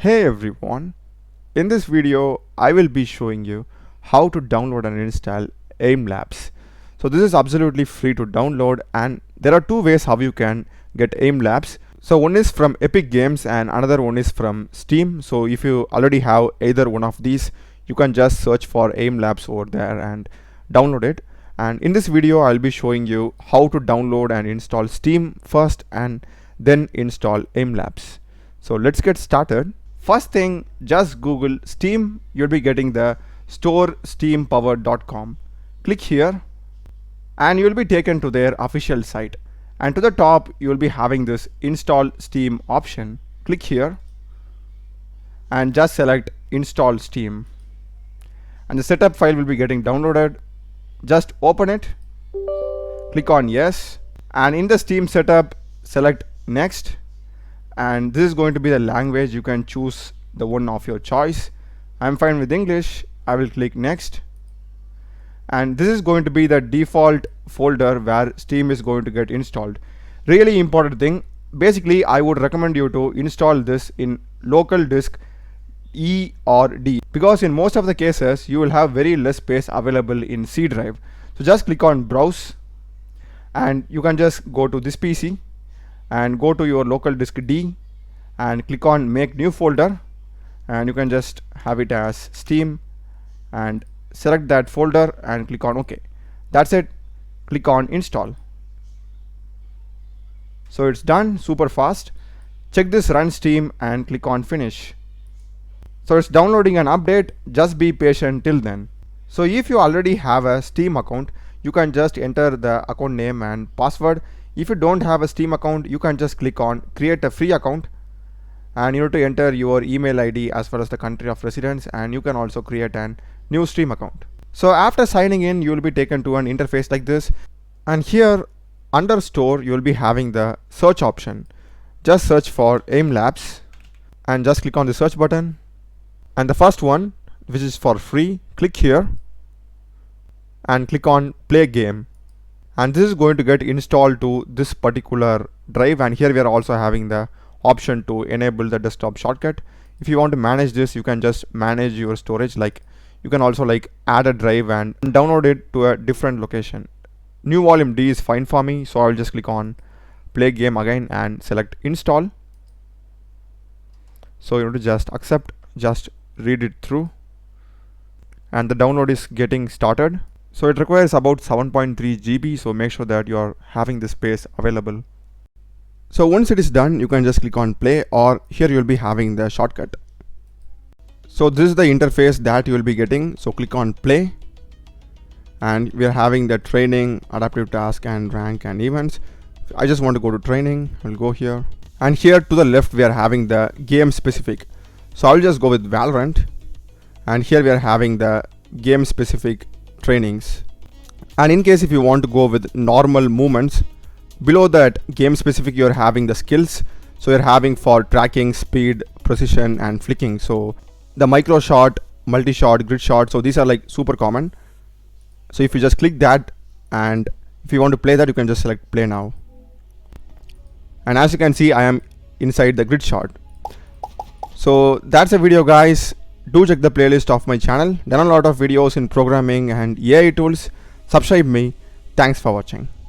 Hey everyone, in this video I will be showing you how to download and install Aimlabs. So this is absolutely free to download, and there are two ways how you can get Aimlabs. So one is from Epic Games and another one is from Steam. So if you already have either one of these, you can just search for Aimlabs over there and download it. And in this video I'll be showing you how to download and install Steam first and then install Aimlabs. So let's get started. First thing, just Google Steam. You'll be getting the store steampower.com. Click here and you'll be taken to their official site. And to the top, you'll be having this install Steam option. Click here and just select install Steam. And the setup file will be getting downloaded. Just open it. Click on yes. And in the Steam setup, select next. And this is going to be the language. You can choose the one of your choice. I'm fine with English. I will click next, and this is going to be the default folder where Steam is going to get installed. Really important thing, basically I would recommend you to install this in local disk E or D, because in most of the cases you will have very less space available in C drive. So just click on browse and you can just go to this PC and go to your local disk D and click on make new folder, and you can just have it as Steam and select that folder and click on OK. That's it. Click on install. So it's done super fast. Check this run Steam and click on finish. So it's downloading an update. Just be patient till then. So if you already have a Steam account, you can just enter the account name and password. If you don't have a Steam account, you can just click on create a free account, and you need to enter your email ID as well as the country of residence, and you can also create an new Steam account. So after signing in, you will be taken to an interface like this, and here under store you will be having the search option. Just search for Aimlabs and just click on the search button, and the first one, which is for free, click here and click on play game. And this is going to get installed to this particular drive, and here we are also having the option to enable the desktop shortcut. If you want to manage this, you can just manage your storage, like you can also like add a drive and download it to a different location. New volume D is fine for me, so I'll just click on play game again and select install. So you have to just accept, just read it through, and the download is getting started. So it requires about 7.3 GB, so make sure that you are having the space available. So once it is done, you can just click on play, or here you will be having the shortcut. So this is the interface that you will be getting. So click on play, and we are having the training, adaptive task, and rank and events. I just want to go to training. I'll go here, and here to the left we are having the game specific. So I'll just go with Valorant, and here we are having the game specific trainings. And in case if you want to go with normal movements, below that game specific you're having the skills. So you're having for tracking, speed, precision, and flicking. So the micro shot, multi shot, grid shot, so these are like super common. So if you just click that, and if you want to play that, you can just select play now. And as you can see, I am inside the grid shot. So that's a video, guys. Do check the playlist of my channel. Done a lot of videos in programming and AI tools. Subscribe me. Thanks for watching.